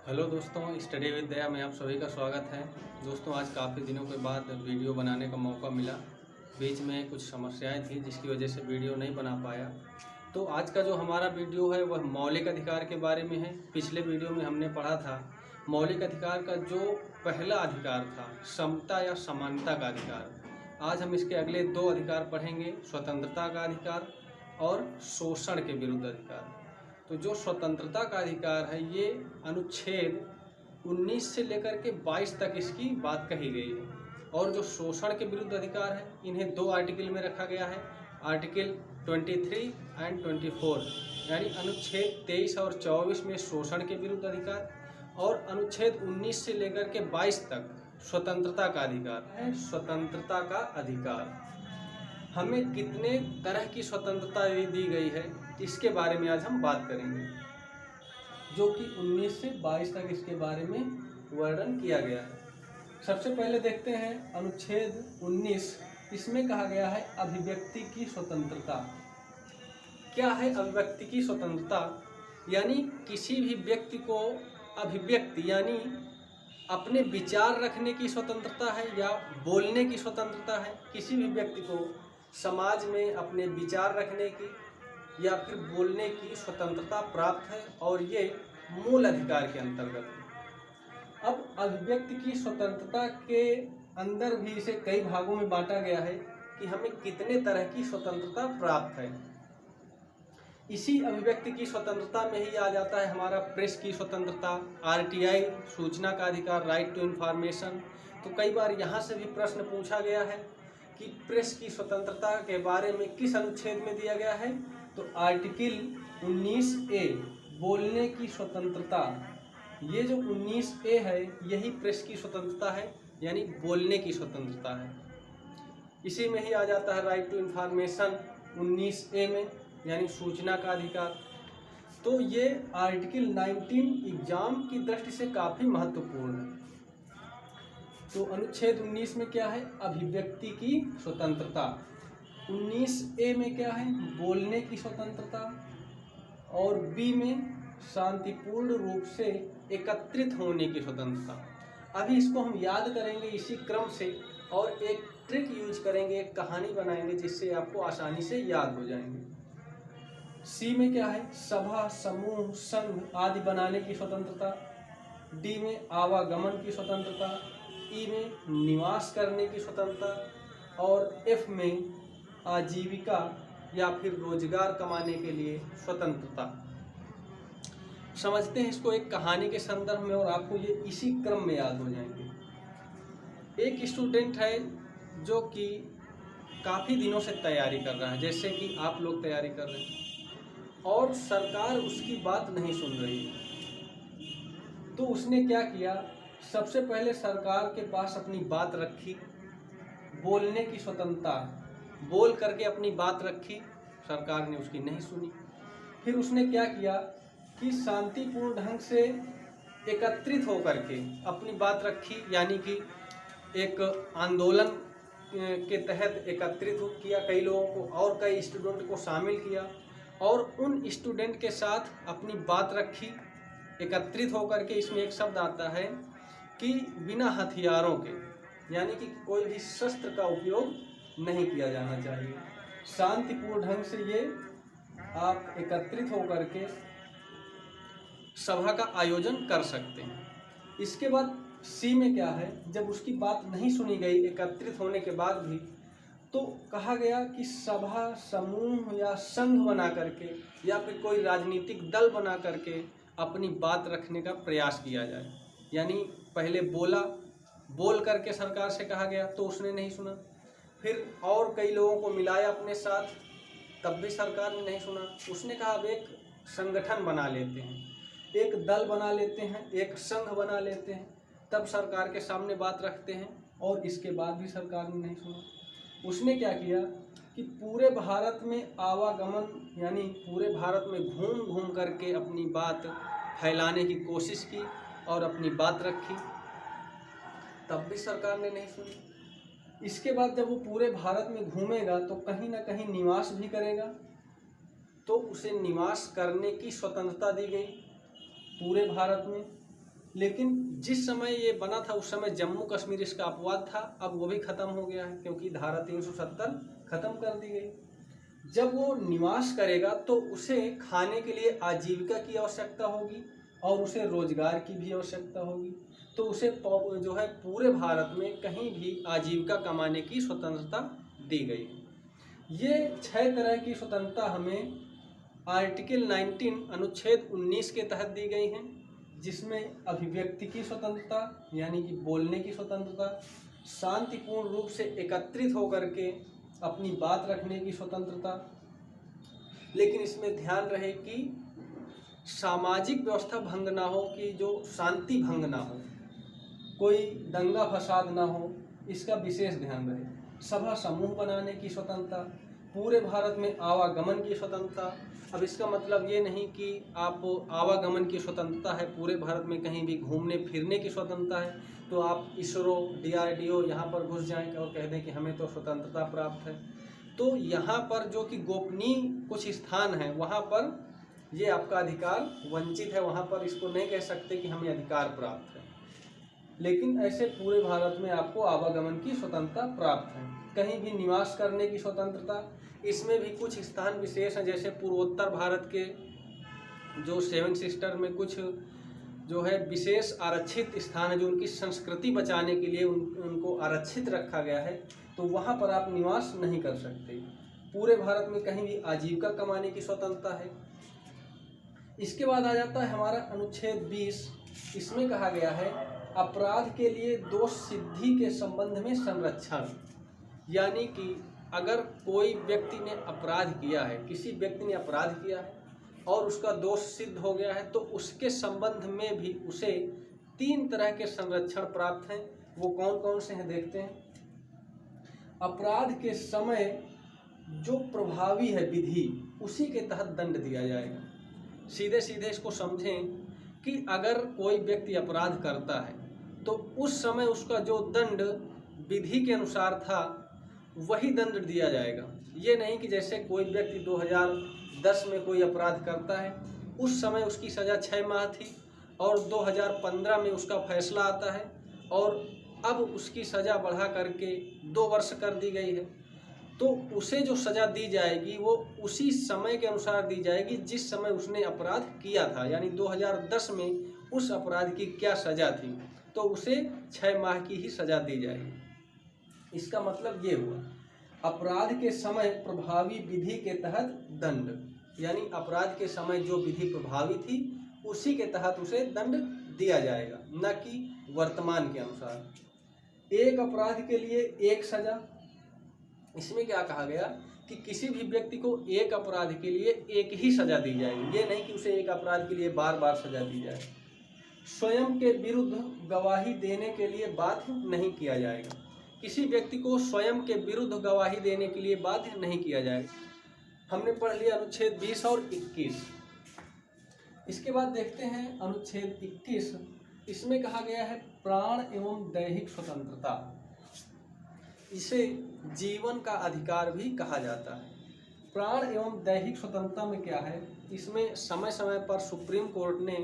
Hello दोस्तों, study with दया में आप सभी का स्वागत है। दोस्तों, आज काफ़ी दिनों के बाद वीडियो बनाने का मौका मिला। बीच में कुछ समस्याएं थी जिसकी वजह से वीडियो नहीं बना पाया। तो आज का जो हमारा वीडियो है वह मौलिक अधिकार के बारे में है। पिछले वीडियो में हमने पढ़ा था मौलिक अधिकार का जो पहला अधिकार था, समता या समानता का अधिकार। आज हम इसके अगले दो अधिकार पढ़ेंगे, स्वतंत्रता का अधिकार और शोषण के विरुद्ध अधिकार। तो जो स्वतंत्रता का अधिकार है ये अनुच्छेद 19 से लेकर के 22 तक इसकी बात कही गई है। और जो शोषण के विरुद्ध अधिकार है इन्हें दो आर्टिकल में रखा गया है, आर्टिकल 23 एंड 24, यानी अनुच्छेद 23 और 24 में शोषण के विरुद्ध अधिकार और अनुच्छेद 19 से लेकर के 22 तक स्वतंत्रता का अधिकार है। स्वतंत्रता का अधिकार हमें कितने तरह की स्वतंत्रता दी गई है इसके बारे में आज हम बात करेंगे, जो कि 19 से 22 तक इसके बारे में वर्णन किया गया है। सबसे पहले देखते हैं अनुच्छेद 19। इसमें कहा गया है अभिव्यक्ति की स्वतंत्रता। क्या है अभिव्यक्ति की स्वतंत्रता? यानी किसी भी व्यक्ति को अभिव्यक्ति यानी अपने विचार रखने की स्वतंत्रता है या बोलने की स्वतंत्रता है। किसी भी व्यक्ति को समाज में अपने विचार रखने की या फिर बोलने की स्वतंत्रता प्राप्त है और ये मूल अधिकार के अंतर्गत है। अब अभिव्यक्ति की स्वतंत्रता के अंदर भी इसे कई भागों में बांटा गया है कि हमें कितने तरह की स्वतंत्रता प्राप्त है। इसी अभिव्यक्ति की स्वतंत्रता में ही आ जाता है हमारा प्रेस की स्वतंत्रता, आरटीआई, सूचना का अधिकार, राइट टू इन्फॉर्मेशन। तो कई बार यहाँ से भी प्रश्न पूछा गया है कि प्रेस की स्वतंत्रता के बारे में किस अनुच्छेद में दिया गया है। तो आर्टिकल 19A, बोलने की स्वतंत्रता। ये जो 19A है यही प्रेस की स्वतंत्रता है, यानी बोलने की स्वतंत्रता है। इसी में ही आ जाता है राइट टू इन्फॉर्मेशन 19A में, यानी सूचना का अधिकार। तो ये आर्टिकल 19 एग्जाम की दृष्टि से काफ़ी महत्वपूर्ण है। तो अनुच्छेद 19 में क्या है? अभिव्यक्ति की स्वतंत्रता। 19A में क्या है? बोलने की स्वतंत्रता। और B में शांतिपूर्ण रूप से एकत्रित होने की स्वतंत्रता। अभी इसको हम याद करेंगे इसी क्रम से और एक ट्रिक यूज करेंगे, एक कहानी बनाएंगे जिससे आपको आसानी से याद हो जाएंगे। C में क्या है? सभा, समूह, संघ आदि बनाने की स्वतंत्रता। D में आवागमन की स्वतंत्रता। E में निवास करने की स्वतंत्रता और F में आजीविका या फिर रोजगार कमाने के लिए स्वतंत्रता। समझते हैं इसको एक कहानी के संदर्भ में और आपको ये इसी क्रम में याद हो जाएंगे। एक स्टूडेंट है जो कि काफ़ी दिनों से तैयारी कर रहा है, जैसे कि आप लोग तैयारी कर रहे हैं, और सरकार उसकी बात नहीं सुन रही है। तो उसने क्या किया? सबसे पहले सरकार के पास अपनी बात रखी, बोलने की स्वतंत्रता, बोल करके अपनी बात रखी, सरकार ने उसकी नहीं सुनी। फिर उसने क्या किया कि शांतिपूर्ण ढंग से एकत्रित होकर के अपनी बात रखी, यानी कि एक आंदोलन के तहत एकत्रित किया कई लोगों को और कई स्टूडेंट को शामिल किया और उन स्टूडेंट के साथ अपनी बात रखी एकत्रित होकर के। इसमें एक शब्द आता है कि बिना हथियारों के, यानी कि कोई भी शस्त्र का उपयोग नहीं किया जाना चाहिए। शांतिपूर्ण ढंग से ये आप एकत्रित होकर के सभा का आयोजन कर सकते हैं। इसके बाद C में क्या है? जब उसकी बात नहीं सुनी गई एकत्रित होने के बाद भी, तो कहा गया कि सभा, समूह या संघ बना करके या फिर कोई राजनीतिक दल बना करके अपनी बात रखने का प्रयास किया जाए। यानी पहले बोल करके सरकार से कहा गया तो उसने नहीं सुना, फिर और कई लोगों को मिलाया अपने साथ, तब भी सरकार ने नहीं सुना। उसने कहा अब एक संगठन बना लेते हैं, एक दल बना लेते हैं, एक संघ बना लेते हैं, तब सरकार के सामने बात रखते हैं, और इसके बाद भी सरकार ने नहीं सुना। उसने क्या किया कि पूरे भारत में आवागमन, यानी पूरे भारत में घूम घूम करके अपनी बात फैलाने की कोशिश की और अपनी बात रखी, तब भी सरकार ने नहीं सुनी। इसके बाद जब वो पूरे भारत में घूमेगा तो कहीं ना कहीं निवास भी करेगा, तो उसे निवास करने की स्वतंत्रता दी गई पूरे भारत में। लेकिन जिस समय ये बना था उस समय जम्मू कश्मीर इसका अपवाद था। अब वो भी ख़त्म हो गया है क्योंकि धारा 370 खत्म कर दी गई। जब वो निवास करेगा तो उसे खाने के लिए आजीविका की आवश्यकता होगी और उसे रोजगार की भी आवश्यकता होगी। तो उसे जो है पूरे भारत में कहीं भी आजीविका कमाने की स्वतंत्रता दी गई है। ये 6 तरह की स्वतंत्रता हमें आर्टिकल 19 अनुच्छेद 19 के तहत दी गई हैं, जिसमें अभिव्यक्ति की स्वतंत्रता यानी कि बोलने की स्वतंत्रता, शांतिपूर्ण रूप से एकत्रित होकर के अपनी बात रखने की स्वतंत्रता, लेकिन इसमें ध्यान रहे कि सामाजिक व्यवस्था भंग ना हो, कि जो शांति भंग ना हो, कोई दंगा फसाद ना हो, इसका विशेष ध्यान रहे। सभा समूह बनाने की स्वतंत्रता, पूरे भारत में आवागमन की स्वतंत्रता। अब इसका मतलब ये नहीं कि आप आवागमन की स्वतंत्रता है, पूरे भारत में कहीं भी घूमने फिरने की स्वतंत्रता है तो आप इसरो DRDO यहाँ पर घुस जाएं और कह दें कि हमें तो स्वतंत्रता प्राप्त है। तो यहाँ पर जो कि गोपनीय कुछ स्थान है वहाँ पर ये आपका अधिकार वंचित है, वहाँ पर इसको नहीं कह सकते कि हमें अधिकार प्राप्त है। लेकिन ऐसे पूरे भारत में आपको आवागमन की स्वतंत्रता प्राप्त है। कहीं भी निवास करने की स्वतंत्रता, इसमें भी कुछ स्थान विशेष हैं, जैसे पूर्वोत्तर भारत के जो 7 सिस्टर में कुछ जो है विशेष आरक्षित स्थान है, जो उनकी संस्कृति बचाने के लिए उनको आरक्षित रखा गया है, तो वहाँ पर आप निवास नहीं कर सकते। पूरे भारत में कहीं भी आजीविका कमाने की स्वतंत्रता है। इसके बाद आ जाता है हमारा अनुच्छेद 20। इसमें कहा गया है अपराध के लिए दोष सिद्धि के संबंध में संरक्षण, यानी कि अगर कोई व्यक्ति ने अपराध किया है, किसी व्यक्ति ने अपराध किया है और उसका दोष सिद्ध हो गया है, तो उसके संबंध में भी उसे 3 तरह के संरक्षण प्राप्त हैं। वो कौन कौन से हैं देखते हैं। अपराध के समय जो प्रभावी है विधि, उसी के तहत दंड दिया जाएगा। सीधे सीधे इसको समझें कि अगर कोई व्यक्ति अपराध करता है तो उस समय उसका जो दंड विधि के अनुसार था वही दंड दिया जाएगा। ये नहीं कि जैसे कोई व्यक्ति 2010 में कोई अपराध करता है, उस समय उसकी सज़ा 6 माह थी और 2015 में उसका फैसला आता है और अब उसकी सज़ा बढ़ा करके 2 वर्ष कर दी गई है, तो उसे जो सज़ा दी जाएगी वो उसी समय के अनुसार दी जाएगी जिस समय उसने अपराध किया था। यानी 2010 में उस अपराध की क्या सज़ा थी, तो उसे 6 माह की ही सज़ा दी जाएगी। इसका मतलब ये हुआ अपराध के समय प्रभावी विधि के तहत दंड, यानी अपराध के समय जो विधि प्रभावी थी उसी के तहत उसे दंड दिया जाएगा, न कि वर्तमान के अनुसार। एक अपराध के लिए एक सज़ा। इसमें क्या कहा गया कि किसी भी व्यक्ति को एक अपराध के लिए एक ही सज़ा दी जाएगी, ये नहीं कि उसे एक अपराध के लिए बार बार सज़ा दी जाए। स्वयं के विरुद्ध गवाही देने के लिए बाध्य नहीं किया जाएगा, किसी व्यक्ति को स्वयं के विरुद्ध गवाही देने के लिए बाध्य नहीं किया जाएगा। हमने पढ़ लिया अनुच्छेद 20 और 21। इसके बाद देखते हैं अनुच्छेद 21। इसमें कहा गया है प्राण एवं दैहिक स्वतंत्रता। इसे जीवन का अधिकार भी कहा जाता है। प्राण एवं दैहिक स्वतंत्रता में क्या है, इसमें समय समय पर सुप्रीम कोर्ट ने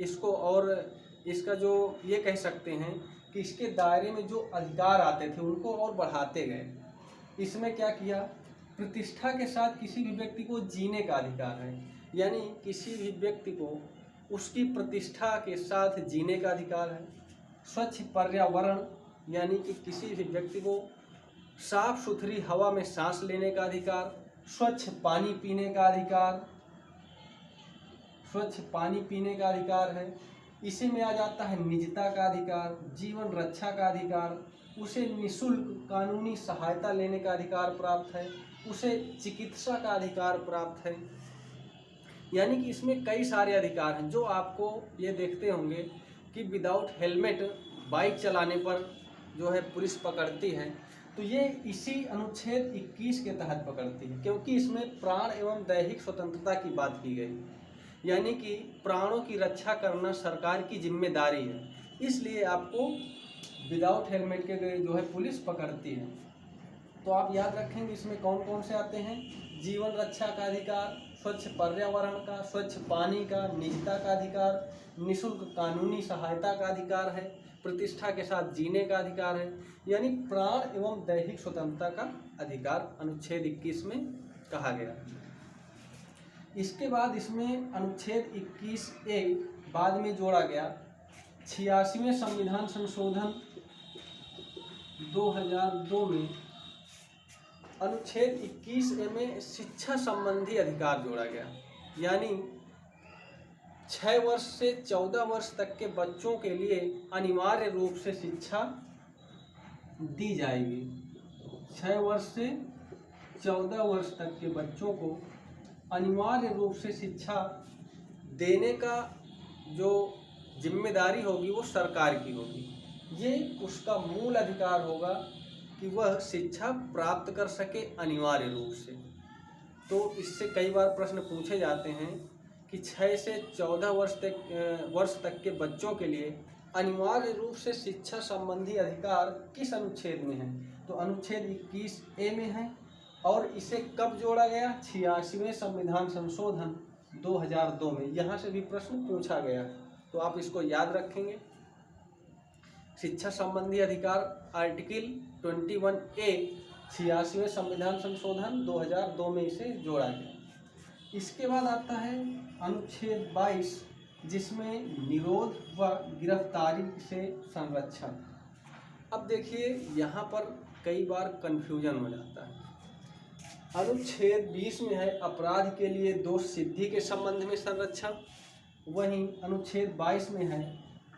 इसको और इसका जो ये कह सकते हैं कि इसके दायरे में जो अधिकार आते थे उनको और बढ़ाते गए। इसमें क्या किया, प्रतिष्ठा के साथ किसी भी व्यक्ति को जीने का अधिकार है, यानी किसी भी व्यक्ति को उसकी प्रतिष्ठा के साथ जीने का अधिकार है। स्वच्छ पर्यावरण, यानी कि किसी भी व्यक्ति को साफ सुथरी हवा में सांस लेने का अधिकार। स्वच्छ पानी पीने का अधिकार, स्वच्छ पानी पीने का अधिकार है। इसी में आ जाता है निजता का अधिकार, जीवन रक्षा का अधिकार, उसे निःशुल्क कानूनी सहायता लेने का अधिकार प्राप्त है, उसे चिकित्सा का अधिकार प्राप्त है। यानी कि इसमें कई सारे अधिकार हैं जो आपको ये देखते होंगे कि विदाउट हेलमेट बाइक चलाने पर जो है पुलिस पकड़ती है, तो ये इसी अनुच्छेद 21 के तहत पकड़ती है, क्योंकि इसमें प्राण एवं दैहिक स्वतंत्रता की बात की गई, यानी कि प्राणों की रक्षा करना सरकार की जिम्मेदारी है, इसलिए आपको विदाउट हेलमेट के जो है पुलिस पकड़ती है। तो आप याद रखेंगे इसमें कौन कौन से आते हैं, जीवन रक्षा का अधिकार, स्वच्छ पर्यावरण का, स्वच्छ पानी का, निजता का अधिकार, निःशुल्क कानूनी सहायता का अधिकार है, प्रतिष्ठा के साथ जीने का अधिकार है, यानी प्राण एवं दैहिक स्वतंत्रता का अधिकार अनुच्छेद 21 में कहा गया। इसके बाद इसमें अनुच्छेद 21A बाद में जोड़ा गया 86वें संविधान संशोधन 2002 में अनुच्छेद 21A में शिक्षा संबंधी अधिकार जोड़ा गया, यानी 6 वर्ष से 14 वर्ष तक के बच्चों के लिए अनिवार्य रूप से शिक्षा दी जाएगी। 6 वर्ष से 14 वर्ष तक के बच्चों को अनिवार्य रूप से शिक्षा देने का जो जिम्मेदारी होगी वो सरकार की होगी। ये उसका मूल अधिकार होगा कि वह शिक्षा प्राप्त कर सके अनिवार्य रूप से। तो इससे कई बार प्रश्न पूछे जाते हैं कि 6 से 14 वर्ष तक के बच्चों के लिए अनिवार्य रूप से शिक्षा संबंधी अधिकार किस अनुच्छेद में है? तो अनुच्छेद 21A में है। और इसे कब जोड़ा गया? 86वें संविधान संशोधन 2002 में। यहाँ से भी प्रश्न पूछा गया, तो आप इसको याद रखेंगे। शिक्षा संबंधी अधिकार आर्टिकल 21A 86वें संविधान संशोधन 2002 में इसे जोड़ा गया। इसके बाद आता है अनुच्छेद 22, जिसमें निरोध व गिरफ्तारी से संरक्षण। अब देखिए यहाँ पर कई बार कन्फ्यूजन हो जाता है। अनुच्छेद 20 में है अपराध के लिए दोष सिद्धि के संबंध में संरक्षण, वहीं अनुच्छेद 22 में है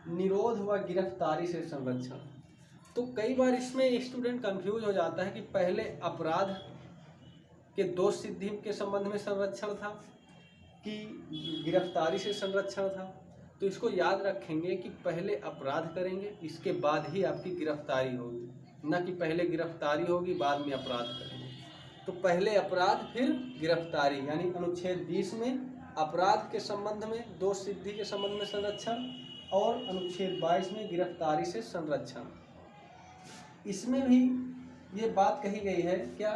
निरोध व गिरफ्तारी से संरक्षण। तो कई बार इसमें स्टूडेंट कंफ्यूज हो जाता है कि पहले अपराध के दोष सिद्धि के संबंध में संरक्षण था कि गिरफ्तारी से संरक्षण था। तो इसको याद रखेंगे कि पहले अपराध करेंगे, इसके बाद ही आपकी गिरफ्तारी होगी, न कि पहले गिरफ्तारी होगी बाद में अपराध करेंगे। तो पहले अपराध फिर गिरफ्तारी, यानी अनुच्छेद 20 में अपराध के संबंध में दोष सिद्धि के संबंध में संरक्षण और अनुच्छेद 22 में गिरफ्तारी से संरक्षण। इसमें भी ये बात कही गई है क्या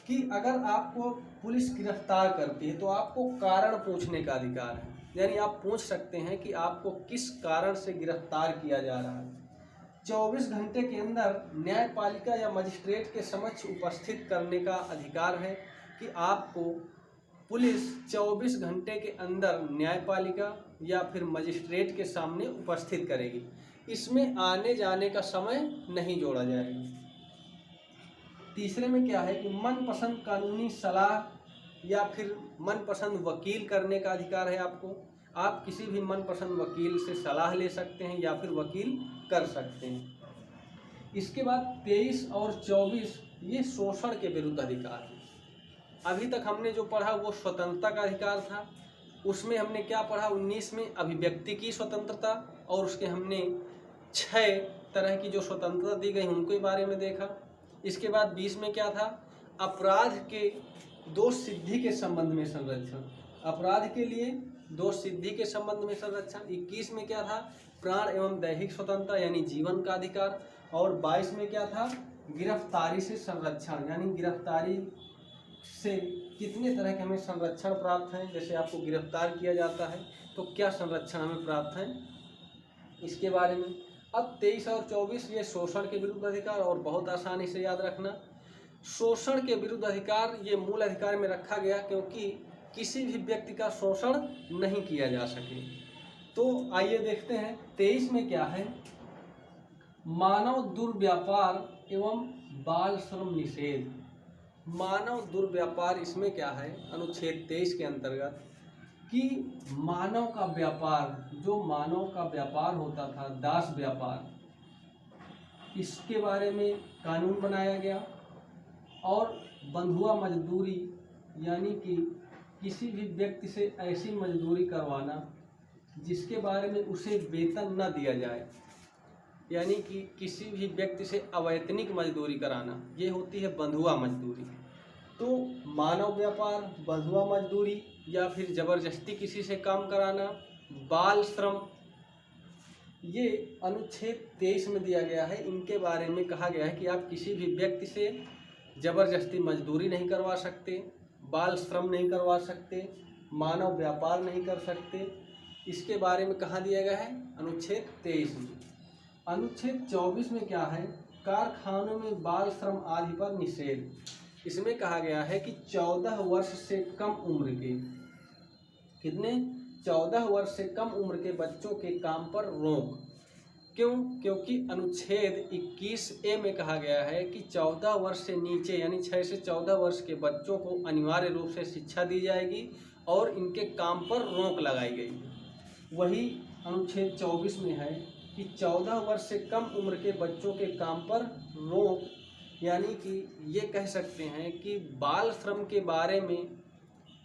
कि अगर आपको पुलिस गिरफ्तार करती है तो आपको कारण पूछने का अधिकार है, यानी आप पूछ सकते हैं कि आपको किस कारण से गिरफ्तार किया जा रहा है। 24 घंटे के अंदर न्यायपालिका या मजिस्ट्रेट के समक्ष उपस्थित करने का अधिकार है कि आपको पुलिस 24 घंटे के अंदर न्यायपालिका या फिर मजिस्ट्रेट के सामने उपस्थित करेगी। इसमें आने जाने का समय नहीं जोड़ा जाएगा। तीसरे में क्या है कि मनपसंद कानूनी सलाह या फिर मनपसंद वकील करने का अधिकार है आपको। आप किसी भी मनपसंद वकील से सलाह ले सकते हैं या फिर वकील कर सकते हैं। इसके बाद 23 और 24 ये शोषण के विरुद्ध अधिकार है। अभी तक हमने जो पढ़ा वो स्वतंत्रता का अधिकार था। उसमें हमने क्या पढ़ा? 19 में अभिव्यक्ति की स्वतंत्रता, और उसके हमने 6 तरह की जो स्वतंत्रता दी गई उनके बारे में देखा। इसके बाद 20 में क्या था? अपराध के दोष सिद्धि के संबंध में संरक्षण, अपराध के लिए दोष सिद्धि के संबंध में संरक्षण। 21 में क्या था? प्राण एवं दैहिक स्वतंत्रता यानी जीवन का अधिकार। और 22 में क्या था? गिरफ्तारी से संरक्षण, यानी गिरफ्तारी से कितने तरह के हमें संरक्षण प्राप्त हैं। जैसे आपको गिरफ्तार किया जाता है तो क्या संरक्षण हमें प्राप्त है, इसके बारे में। अब 23 और 24 ये शोषण के विरुद्ध अधिकार, और बहुत आसानी से याद रखना, शोषण के विरुद्ध अधिकार ये मूल अधिकार में रखा गया क्योंकि किसी भी व्यक्ति का शोषण नहीं किया जा सके। तो आइए देखते हैं 23 में क्या है। मानव दुर्व्यापार एवं बाल श्रम निषेध। मानव दुर्व्यापार इसमें क्या है? अनुच्छेद 23 के अंतर्गत कि मानव का व्यापार, जो मानव का व्यापार होता था, दास व्यापार, इसके बारे में कानून बनाया गया। और बंधुआ मजदूरी, यानी कि किसी भी व्यक्ति से ऐसी मजदूरी करवाना जिसके बारे में उसे वेतन न दिया जाए, यानी कि किसी भी व्यक्ति से अवैतनिक मजदूरी कराना, ये होती है बंधुआ मजदूरी। तो मानव व्यापार, बंधुआ मजदूरी या फिर ज़बरदस्ती किसी से काम कराना, बाल श्रम, ये अनुच्छेद 23 में दिया गया है। इनके बारे में कहा गया है कि आप किसी भी व्यक्ति से ज़बरदस्ती मजदूरी नहीं करवा सकते, बाल श्रम नहीं करवा सकते, मानव व्यापार नहीं कर सकते। इसके बारे में कहाँ दिया गया है? अनुच्छेद 23 में। अनुच्छेद 24 में क्या है? कारखानों में बाल श्रम आदि पर निषेध। इसमें कहा गया है कि 14 वर्ष से कम उम्र के, कितने? 14 वर्ष से कम उम्र के बच्चों के काम पर रोक। क्यों? क्योंकि अनुच्छेद 21A में कहा गया है कि 14 वर्ष से नीचे यानी 6 से 14 वर्ष के बच्चों को अनिवार्य रूप से शिक्षा दी जाएगी और इनके काम पर रोक लगाई गई। वही अनुच्छेद 24 में है कि 14 वर्ष से कम उम्र के बच्चों के काम पर रोक, यानी कि ये कह सकते हैं कि बाल श्रम के बारे में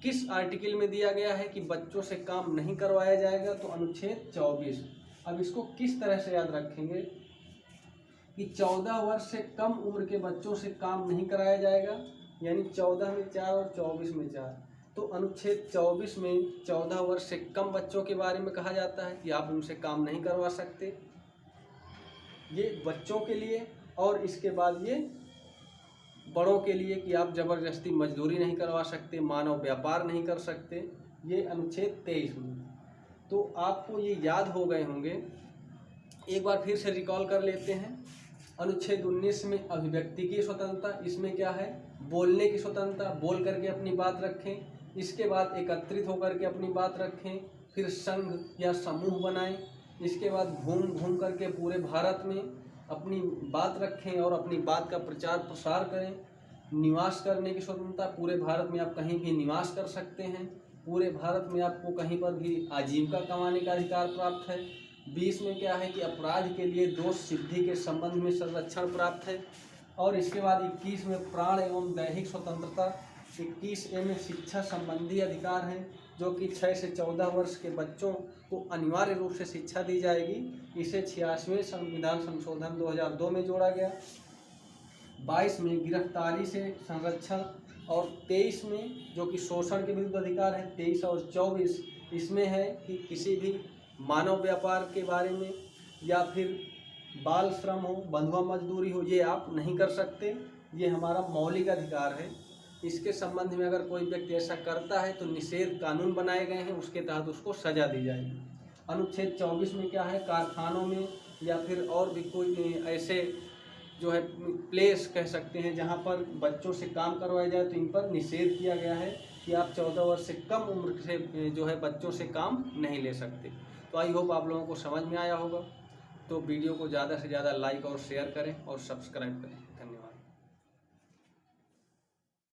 किस आर्टिकल में दिया गया है कि बच्चों से काम नहीं करवाया जाएगा? तो अनुच्छेद 24। अब इसको किस तरह से याद रखेंगे कि 14 वर्ष से कम उम्र के बच्चों से काम नहीं कराया जाएगा, यानी 14 में 4 और 24 में 4। तो अनुच्छेद 24 में 14 वर्ष से कम बच्चों के बारे में कहा जाता है कि आप उनसे काम नहीं करवा सकते, ये बच्चों के लिए। और इसके बाद ये बड़ों के लिए कि आप ज़बरदस्ती मजदूरी नहीं करवा सकते, मानव व्यापार नहीं कर सकते, ये अनुच्छेद 23 में। तो आपको ये याद हो गए होंगे, एक बार फिर से रिकॉल कर लेते हैं। अनुच्छेद 19 में अभिव्यक्ति की स्वतंत्रता, इसमें क्या है? बोलने की स्वतंत्रता, बोल करके अपनी बात रखें। इसके बाद एकत्रित होकर के अपनी बात रखें, फिर संघ या समूह बनाएं। इसके बाद घूम घूम करके पूरे भारत में अपनी बात रखें और अपनी बात का प्रचार प्रसार करें। निवास करने की स्वतंत्रता, पूरे भारत में आप कहीं भी निवास कर सकते हैं, पूरे भारत में आपको कहीं पर भी आजीविका कमाने का अधिकार प्राप्त है। 20 में क्या है कि अपराध के लिए दोष सिद्धि के संबंध में संरक्षण प्राप्त है। और इसके बाद 21 में प्राण एवं दैहिक स्वतंत्रता। 21A में शिक्षा संबंधी अधिकार है, जो कि 6 से 14 वर्ष के बच्चों को अनिवार्य रूप से शिक्षा दी जाएगी। इसे 86वें संविधान संशोधन 2002 में जोड़ा गया। 22 में गिरफ्तारी से संरक्षण और 23 में जो कि शोषण के विरुद्ध अधिकार है। 23 और 24 इसमें है कि किसी भी मानव व्यापार के बारे में या फिर बाल श्रम हो, बंधुआ मजदूरी हो, ये आप नहीं कर सकते, ये हमारा मौलिक अधिकार है। इसके संबंध में अगर कोई व्यक्ति ऐसा करता है तो निषेध कानून बनाए गए हैं, उसके तहत उसको सजा दी जाएगी। अनुच्छेद 24 में क्या है? कारखानों में या फिर और भी कोई ऐसे जो है प्लेस कह सकते हैं जहां पर बच्चों से काम करवाया जाए, तो इन पर निषेध किया गया है कि आप 14 वर्ष से कम उम्र से जो है बच्चों से काम नहीं ले सकते। तो आई होप आप लोगों को समझ में आया होगा। तो वीडियो को ज़्यादा से ज़्यादा लाइक और शेयर करें और सब्सक्राइब करें।